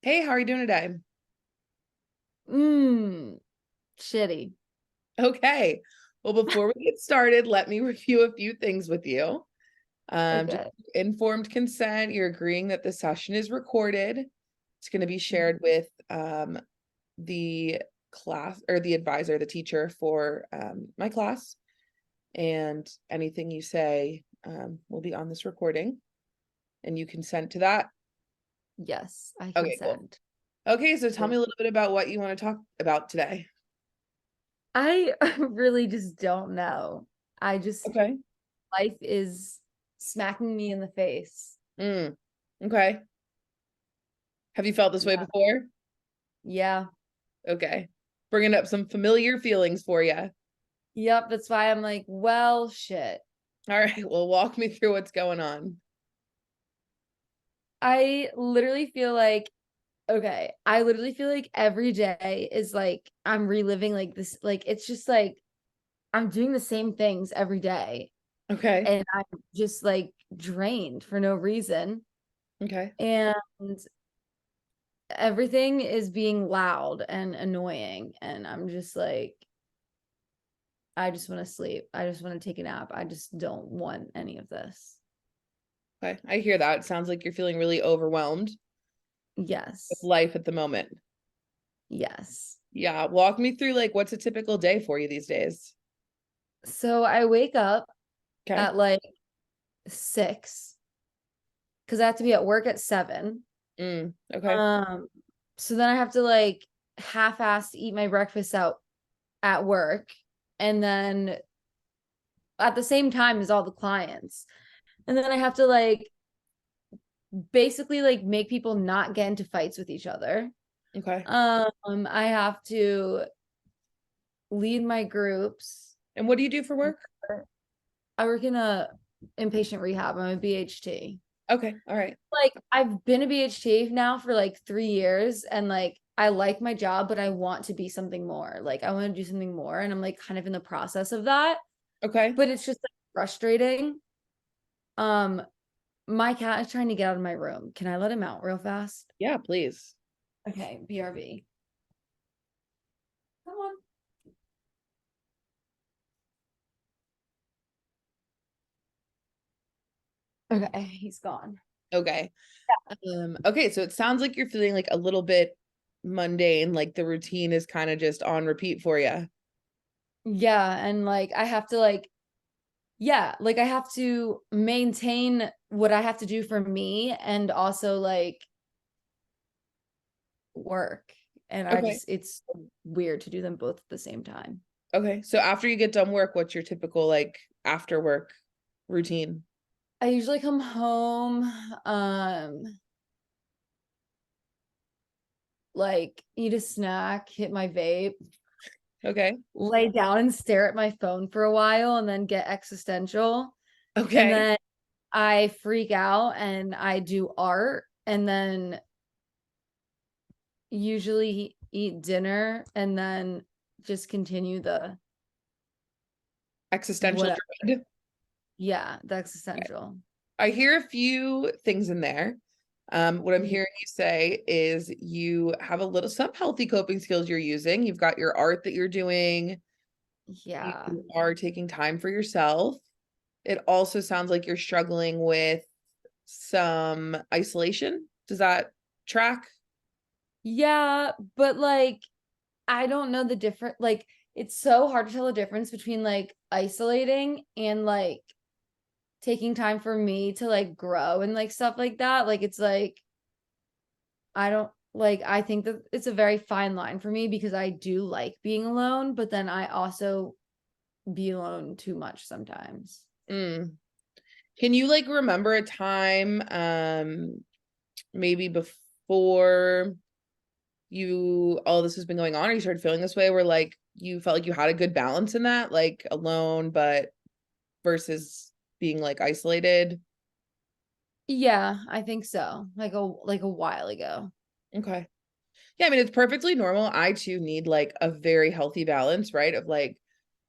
Hey, how are you doing today? Mmm, shitty. Okay. Well, before we get started, let me review a few things with you. Just Okay. informed consent, you're agreeing that the session is recorded. It's going to be shared with the class or the advisor, the teacher for my class. And anything you say will be on this recording. And you consent to that? Yes, I Okay, cool. consent. Okay, so tell me Cool. a little bit about what you want to talk about today. I really just don't know. Okay. Life is smacking me in the face. Mm, okay. Have you felt this way Yeah. before? Yeah. Okay. Bringing up some familiar feelings for you. Yep. That's why I'm like, well, shit. All right. Well, walk me through what's going on. I literally feel like, okay, I literally feel like every day is like I'm reliving like this, like it's just like I'm doing the same things every day. Okay. And I'm just like drained for no reason. Okay. And everything is being loud and annoying, and I'm just like, I just want to sleep, I just want to take a nap, I just don't want any of this. Okay. I hear that. It sounds like you're feeling really overwhelmed with Yes. life at the moment. Yes. Yeah. Walk me through like what's a typical day for you these days? So I wake up Okay. at like 6 because I have to be at work at 7. Okay. um so then I have to like half-ass eat my breakfast out at work, and then at the same time as all the clients, and then I have to like basically like make people not get into fights with each other. Okay. I have to lead my groups. And what do you do for work? I work in a inpatient rehab. I'm a BHT. Okay. All right. Like I've been a BHT now for like 3 years, and like I like my job, but I want to be something more. Like I want to do something more, and I'm like kind of in the process of that. Okay. But it's just like frustrating. Um, my cat is trying to get out of my room. Can I let him out real fast? Yeah, please. Okay, BRB. Come on. Okay, he's gone. Okay. Okay, so it sounds like you're feeling like a little bit mundane, like the routine is kind of just on repeat for you. Yeah, and like I have to like, yeah, like I have to maintain what I have to do for me and also like work. And I Okay. just, it's weird to do them both at the same time. Okay. So after you get done work, what's your typical like after work routine? I usually come home, like eat a snack, hit my vape, Okay. lay down and stare at my phone for a while, and then get existential. And Okay. then I freak out and I do art, and then usually eat dinner, and then just continue the Existential whatever. dread. Yeah, that's Okay. essential. I hear a few things in there. What I'm Mm, hearing you say is you have a little some healthy coping skills you're using. You've got your art that you're doing. You yeah. are taking time for yourself. It also sounds like you're struggling with some isolation. Does that track? Yeah, but like I don't know the difference. Like it's so hard to tell the difference between like isolating and like taking time for me to like grow and like stuff like that. Like it's like I don't like, I think that it's a very fine line for me because I do like being alone, but then I also be alone too much sometimes. Mm. Can you like remember a time maybe before you all this has been going on or you started feeling this way where like you felt like you had a good balance in that, like alone but versus being like isolated? Yeah, I think so. Like a while ago. Okay. Yeah, I mean it's perfectly normal. I too need like a very healthy balance, right? Of like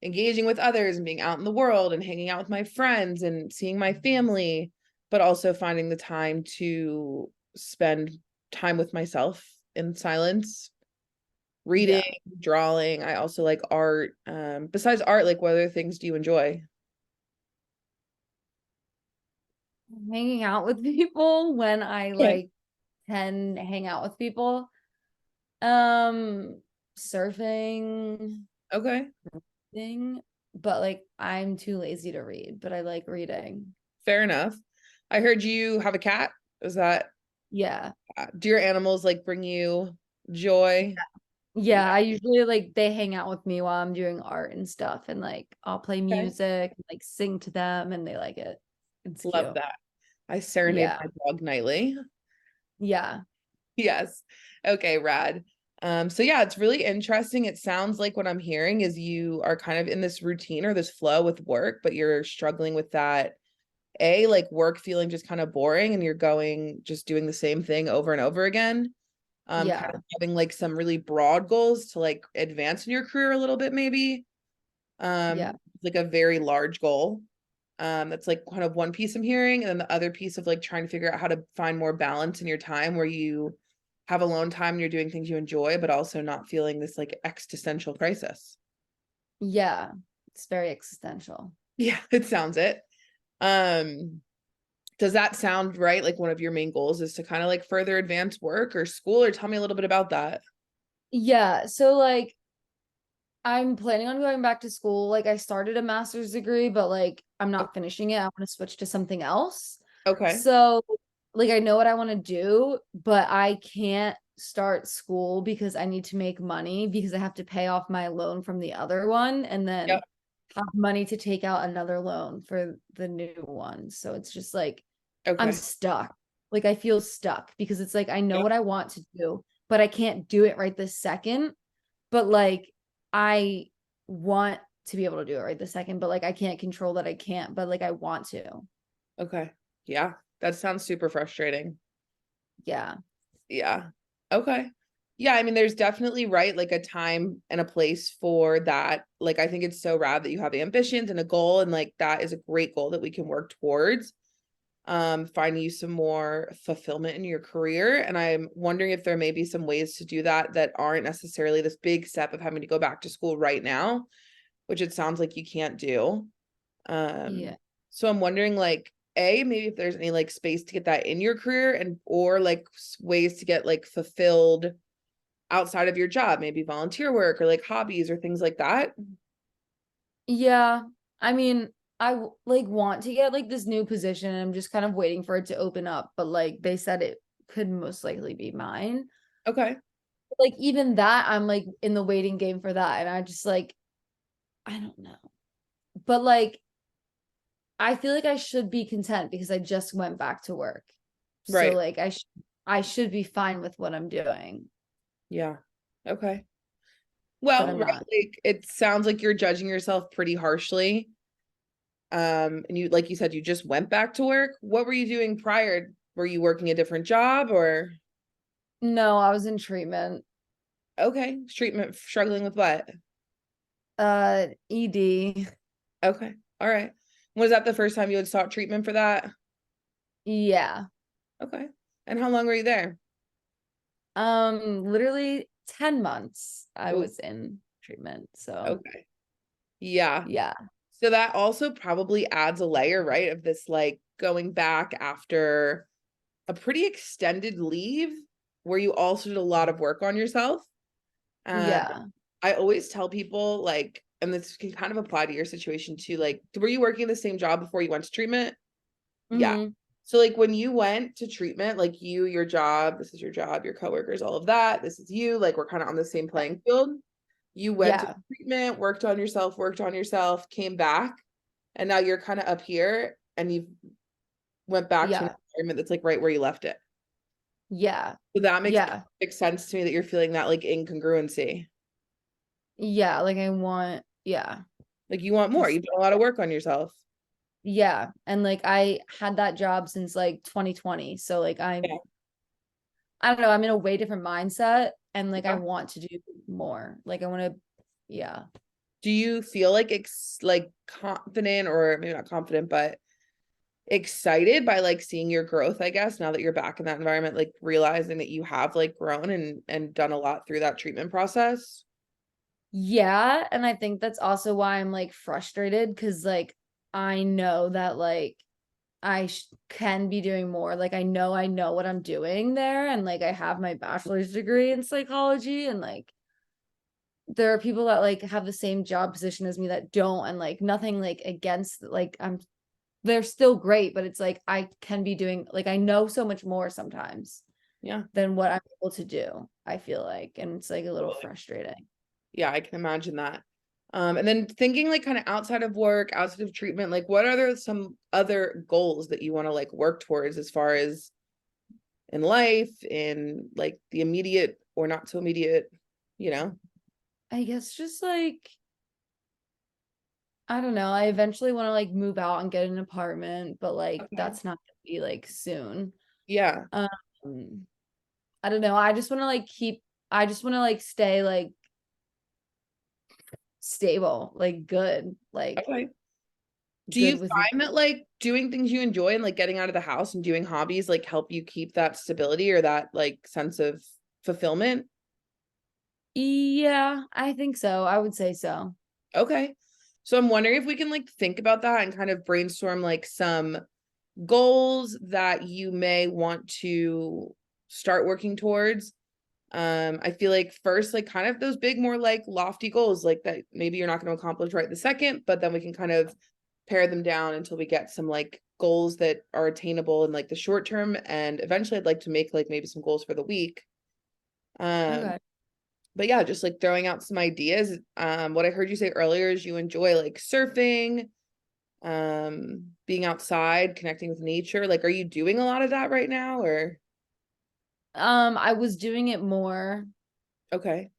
engaging with others and being out in the world and hanging out with my friends and seeing my family, but also finding the time to spend time with myself in silence, reading, Yeah. drawing. I also like art. Besides art, like what other things do you enjoy? Hanging out with people when I Okay. like can hang out with people. Um, surfing Okay. thing, but like I'm too lazy to read, but I like reading. Fair enough. I heard you have a cat. Is that, Yeah. do your animals like bring you joy? Yeah. Yeah, I usually like they hang out with me while I'm doing art and stuff and like I'll play Okay. music, like sing to them and they like it. It's Love cute. that. I serenade Yeah. my dog nightly. Yeah. Yes. Okay, rad. So yeah, it's really interesting. It sounds like what I'm hearing is you are kind of in this routine or this flow with work, but you're struggling with that like work feeling just kind of boring and you're going just doing the same thing over and over again. Kind Yeah. of having like some really broad goals to like advance in your career a little bit, maybe. Yeah. Like a very large goal. That's like kind of one piece I'm hearing, and then the other piece of like trying to figure out how to find more balance in your time where you have alone time and you're doing things you enjoy, but also not feeling this like existential crisis. Yeah. It's very existential. Yeah, it sounds it. Um, does that sound right? Like one of your main goals is to kind of like further advance work or school, or tell me a little bit about that. Yeah. So like I'm planning on going back to school. Like I started a master's degree, but like I'm Oh, not finishing it. I want to switch to something else. okay. So like I know what I want to do, but I can't start school because I need to make money because I have to pay off my loan from the other one and Yep. then have money to take out another loan for the new one. So it's just like I'm Okay. stuck. Like I feel stuck because it's like I know Yep. what I want to do, but I can't do it right this second. But like I want to be able to do it right this second, but like I can't control that I can't, but like I want to. Okay. Yeah. That sounds super frustrating. Yeah. Yeah. Okay. Yeah, I mean, there's definitely right, like a time and a place for that. Like, I think it's so rad that you have ambitions and a goal, and like that is a great goal that we can work towards. Finding you some more fulfillment in your career. And I'm wondering if there may be some ways to do that that aren't necessarily this big step of having to go back to school right now, which it sounds like you can't do. Yeah. So I'm wondering like maybe if there's any like space to get that in your career and or like ways to get like fulfilled outside of your job, maybe volunteer work or like hobbies or things like that. Yeah. I mean, like want to get like this new position. I'm just kind of waiting for it to open up, but like they said it could most likely be mine. Okay. Like even that, I'm like in the waiting game for that. And I just like, I don't know. But like I feel like I should be content because I just went back to work. So Right. like I should be fine with what I'm doing, Yeah. Okay. but Well, I'm right, not. like it sounds like you're judging yourself pretty harshly. And you like you said you just went back to work. What were you doing prior? Were you working a different job or No, I was in treatment. okay, treatment struggling with what? ED. Okay. All right. Was that the first time you had sought treatment for that? Yeah. Okay. And how long were you there? Literally 10 months I Oh, was in treatment. So, okay. Yeah. yeah. So that also probably adds a layer, right? Of this like going back after a pretty extended leave where you also did a lot of work on yourself. Um, Yeah. I always tell people like, and this can kind of apply to your situation too, like, were you working the same job before you went to treatment? Yeah. Mm-hmm. So like when you went to treatment, like your job, this is your job, your coworkers, all of that, this is you, like we're kind of on the same playing field. You went to Yeah. treatment, worked on yourself, came back, and now you're kind of up here and you went back to an Yeah. environment that's like right where you left it. Yeah. So that makes Yeah. perfect sense to me that you're feeling that like incongruency. Yeah. Like I want, yeah. Like you want more. This You've done a lot of work on yourself. yeah. And like I had that job since like 2020. So like Yeah. I don't know, I'm in a way different mindset and like I Yeah. want to do more. Like I want to yeah. Do you feel like like confident or maybe not confident, but excited by like seeing your growth, I guess, now that you're back in that environment, like realizing that you have like grown and done a lot through that treatment process? Yeah, and I think that's also why I'm like frustrated because like I know that like can be doing more. Like I know what I'm doing there, and like I have my bachelor's degree in psychology, and like there are people that like have the same job position as me that don't, and like nothing like against like they're still great, but it's like I can be doing like I know so much more sometimes Yeah. than what I'm able to do, I feel like, and it's like a little frustrating. Yeah, I can imagine that. And then thinking like kind of outside of work, outside of treatment, like what are there some other goals that you want to like work towards as far as in life, in like the immediate or not so immediate, you know? I guess just like I don't know. I eventually want to like move out and get an apartment, but like Okay. that's not gonna be like soon. Yeah. Um, I don't know. I just want to like stay like stable, like good, like Okay. Do you good with me. find that like doing things you enjoy and like getting out of the house and doing hobbies like help you keep that stability or that like sense of fulfillment? Yeah, I think so. I would say so. Okay. So I'm wondering if we can like think about that and kind of brainstorm like some goals that you may want to start working towards. I feel like first, like kind of those big, more like lofty goals, like that maybe you're not going to accomplish right the second, but then we can kind of pare them down until we get some like goals that are attainable in like the short term. And eventually I'd like to make like maybe some goals for the week. Um, Okay. but yeah, just like throwing out some ideas. What I heard you say earlier is you enjoy like surfing, being outside, connecting with nature. Like, are you doing a lot of that right now or I was doing it more okay,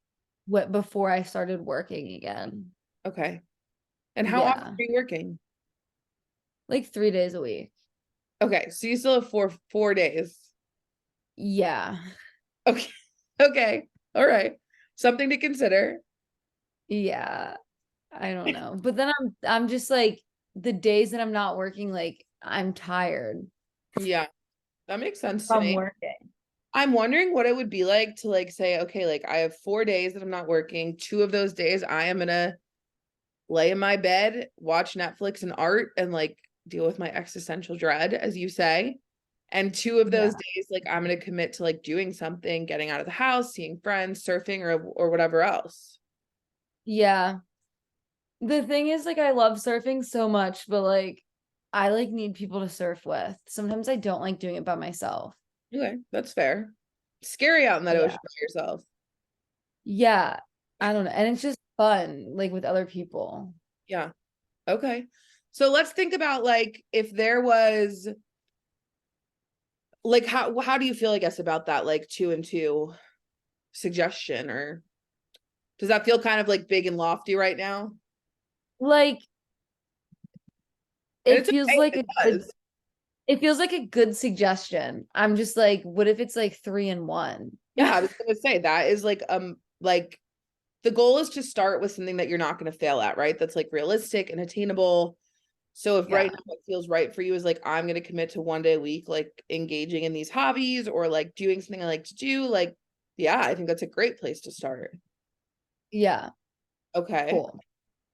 what before I started working again. okay. And how often Yeah. are you working? Like 3 days a week. Okay, so you still have four days. Yeah. Okay. Okay. All right. Something to consider. Yeah. I don't know. But then I'm just like the days that I'm not working, like I'm tired Yeah, that makes sense to from me. working. I'm wondering what it would be like to like say, okay, like I have 4 days that I'm not working. 2 of those days I am gonna lay in my bed, watch Netflix and art, and like deal with my existential dread, as you say. And 2 of those Yeah. days, like I'm gonna commit to like doing something, getting out of the house, seeing friends, surfing, or whatever else. Yeah. The thing is like I love surfing so much, but like I like need people to surf with. Sometimes I don't like doing it by myself. Okay, that's fair. Scary out in that Yeah. ocean by yourself. Yeah. I don't know. And it's just fun, like with other people. Yeah. Okay. So let's think about like if there was like how do you feel, I guess, about that like 2 and 2 suggestion, or does that feel kind of like big and lofty right now? Like And it it's okay feels if like it a good does. it feels like a good suggestion. I'm just like, what if it's like 3 and 1? Yeah, I was gonna say that is like the goal is to start with something that you're not gonna fail at, right? That's like realistic and attainable. So if right Yeah. now what feels right for you is like I'm gonna commit to 1 day a week, like engaging in these hobbies or like doing something I like to do, like yeah, I think that's a great place to start. Yeah. Okay. Cool.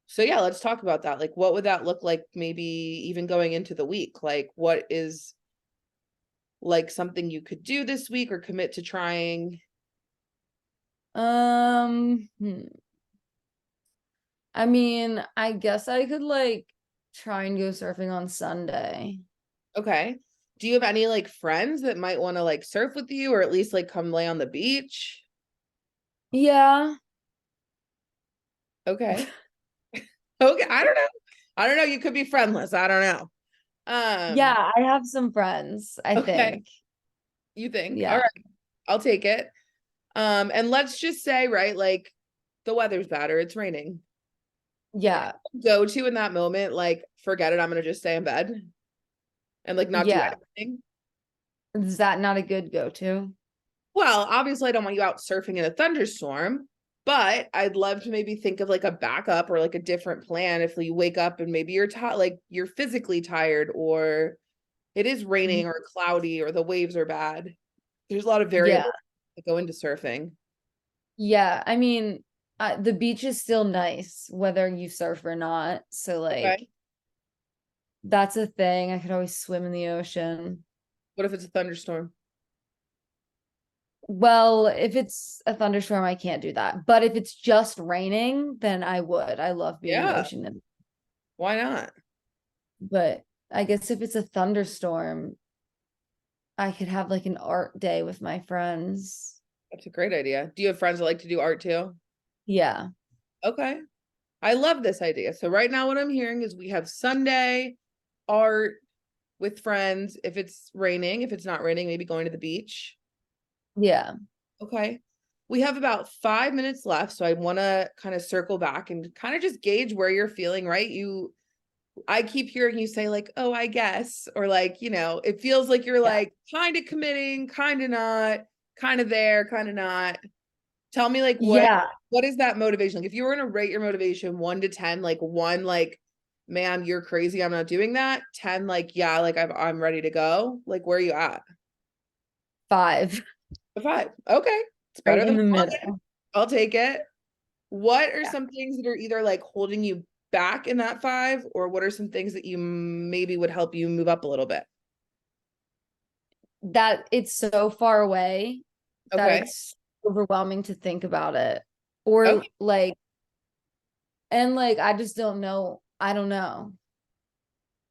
So yeah, let's talk about that. Like what would that look like maybe even going into the week? Like what is like something you could do this week or commit to trying? Hmm. I mean, I guess I could like try and go surfing on Sunday. Okay. Do you have any like friends that might want to like surf with you or at least like come lay on the beach? Yeah. Okay. Okay. I don't know. I don't know. You could be friendless. I don't know. Yeah, I have some friends, I Okay. think. You think. All Yeah. right. I'll take it. And let's just say, right, like the weather's bad or it's raining. Yeah. Go to in that moment, like, forget it. I'm gonna just stay in bed and like not do Yeah. anything. Is that not a good go-to? Well, obviously, I don't want you out surfing in a thunderstorm, but I'd love to maybe think of like a backup or like a different plan if you wake up and maybe you're tired, like you're physically tired, or it is raining or cloudy or the waves are bad. There's a lot of Yeah. variables that go into surfing. Yeah. I mean, the beach is still nice, whether you surf or not. So, like, Okay. that's a thing. I could always swim in the ocean. What if it's a thunderstorm? Well, if it's a thunderstorm, I can't do that. But if it's just raining, then I would. I love being in the Yeah, ocean. why not? But I guess if it's a thunderstorm, I could have like an art day with my friends. That's a great idea. Do you have friends that like to do art too? Yeah. Okay. I love this idea. So right now what I'm hearing is we have Sunday art with friends. If it's raining, if it's not raining, maybe going to the beach. Yeah. Okay. We have about 5 minutes left. So I want to kind of circle back and kind of just gauge where you're feeling, right? I keep hearing you say like, oh, I guess, or like, it feels like you're Yeah. like kind of committing, kind of not, kind of there, kind of not. Tell me like Yeah. what is that motivation? Like if you were gonna rate your motivation 1 to 10, like one, like, ma'am, you're crazy, I'm not doing that. 10, like, yeah, like I'm ready to go. Like where are you at? 5. A 5. Okay. It's Right better in than the one. middle. I'll take it. What are Yeah. some things that are either like holding you back in that 5, or what are some things that you maybe would help you move up a little bit? That it's so far away that Okay. it's overwhelming to think about it. Or Okay. like, and like, I just don't know. I don't know.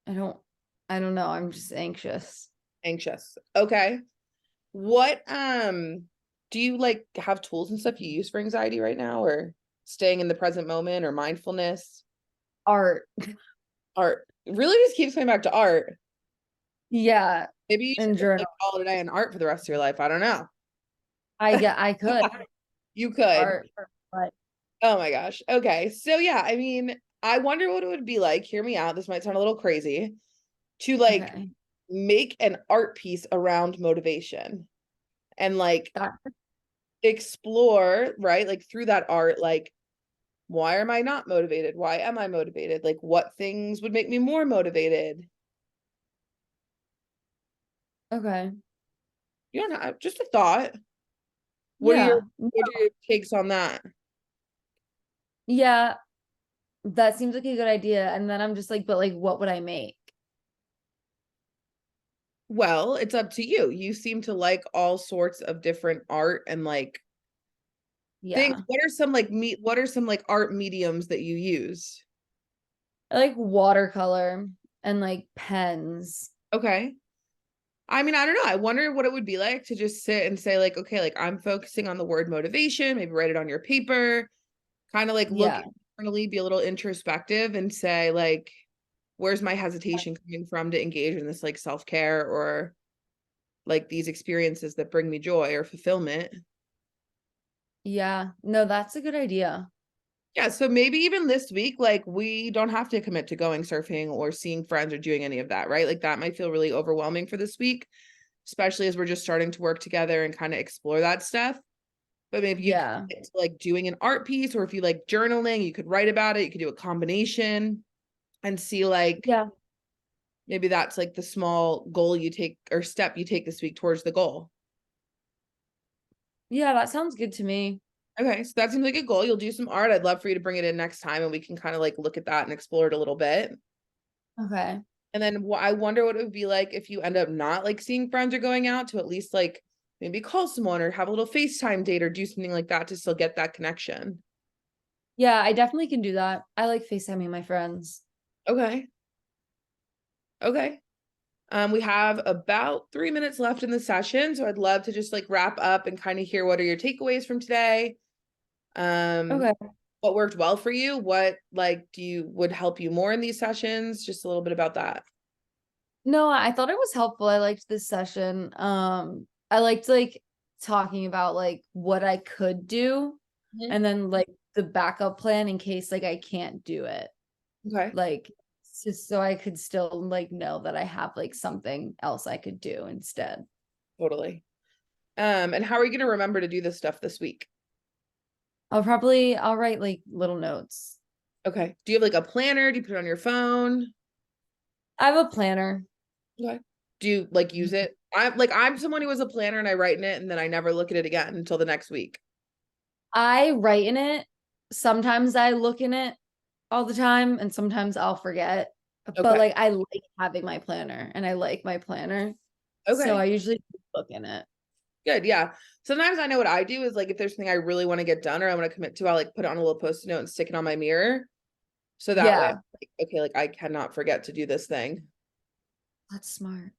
I don't, I don't know. I'm just anxious. Anxious. Okay. What do you like have tools and stuff you use for anxiety right now, or staying in the present moment, or mindfulness? Art. Art. It really just keeps coming back to art. Yeah. Maybe you should And just journal. like call it a day in art for the rest of your life. I don't know. I could You could. art for life. Oh my gosh. Okay. So yeah, I mean, I wonder what it would be like. Hear me out. This might sound a little crazy to like Okay. make an art piece around motivation and like That, explore, right? Like through that art, like why am I not motivated? Why am I motivated? Like what things would make me more motivated? okay. You don't have just a thought. What are your Yeah. what are your takes on that? Yeah. That seems like a good idea. And then I'm just like, but like, what would I make? Well, it's up to you. You seem to like all sorts of different art and like things. Yeah. What are some like art mediums that you use? I like watercolor and like pens. Okay. I mean, I don't know. I wonder what it would be like to just sit and say, like, okay, like I'm focusing on the word motivation, maybe write it on your paper, kind of like look Yeah. internally, be a little introspective and say, like, where's my hesitation coming from to engage in this like self-care or like these experiences that bring me joy or fulfillment? Yeah. No, that's a good idea. Yeah, so maybe even this week, like we don't have to commit to going surfing or seeing friends or doing any of that, right? Like that might feel really overwhelming for this week, especially as we're just starting to work together and kind of explore that stuff. But maybe you could Yeah. get to, like doing an art piece, or if you like journaling, you could write about it. You could do a combination and see like Yeah. maybe that's like the small goal you take or step you take this week towards the goal. Yeah, that sounds good to me. Okay, so that seems like a goal. You'll do some art. I'd love for you to bring it in next time and we can kind of like look at that and explore it a little bit. Okay. And then I wonder what it would be like if you end up not like seeing friends or going out, to at least like maybe call someone or have a little FaceTime date or do something like that to still get that connection. Yeah, I definitely can do that. I like FaceTiming my friends. Okay. Okay. We have about 3 minutes left in the session, so I'd love to just like wrap up and kind of hear what are your takeaways from today. Um, Okay. what worked well for you? What like do you would help you more in these sessions? Just a little bit about that. No, I thought it was helpful. I liked this session. I liked like talking about like what I could do Mhm. and then like the backup plan in case like I can't do it. Okay, Like just so I could still like know that I have like something else I could do instead. totally. And how are you gonna remember to do this stuff this week? I'll write like little notes. Okay. Do you have like a planner? Do you put it on your phone? I have a planner. Okay. Do you like use it? I'm someone who was a planner and I write in it and then I never look at it again until the next week. I write in it. Sometimes I look in it all the time and sometimes I'll forget. But Okay. like I like having my planner and I like my planner. So Okay. I usually look in it. Good. Yeah. Sometimes I know what I do is like if there's something I really want to get done or I want to commit to, I'll like put it on a little post-it note and stick it on my mirror. So that way, Yeah, I'm like, okay, like I cannot forget to do this thing. that's smart.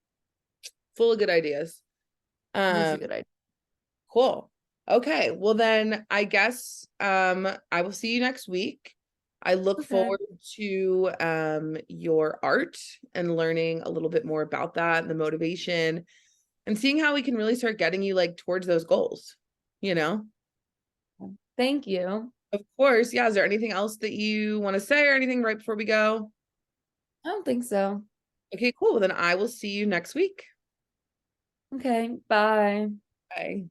Full of good ideas. It is a Um, good idea. cool. Okay. Well then I guess I will see you next week. I look Okay. forward to your art and learning a little bit more about that and the motivation and seeing how we can really start getting you like towards those goals, you know? Thank you. Of course. Yeah. Is there anything else that you want to say or anything right before we go? I don't think so. Okay, cool. Then I will see you next week. Okay, bye. Bye.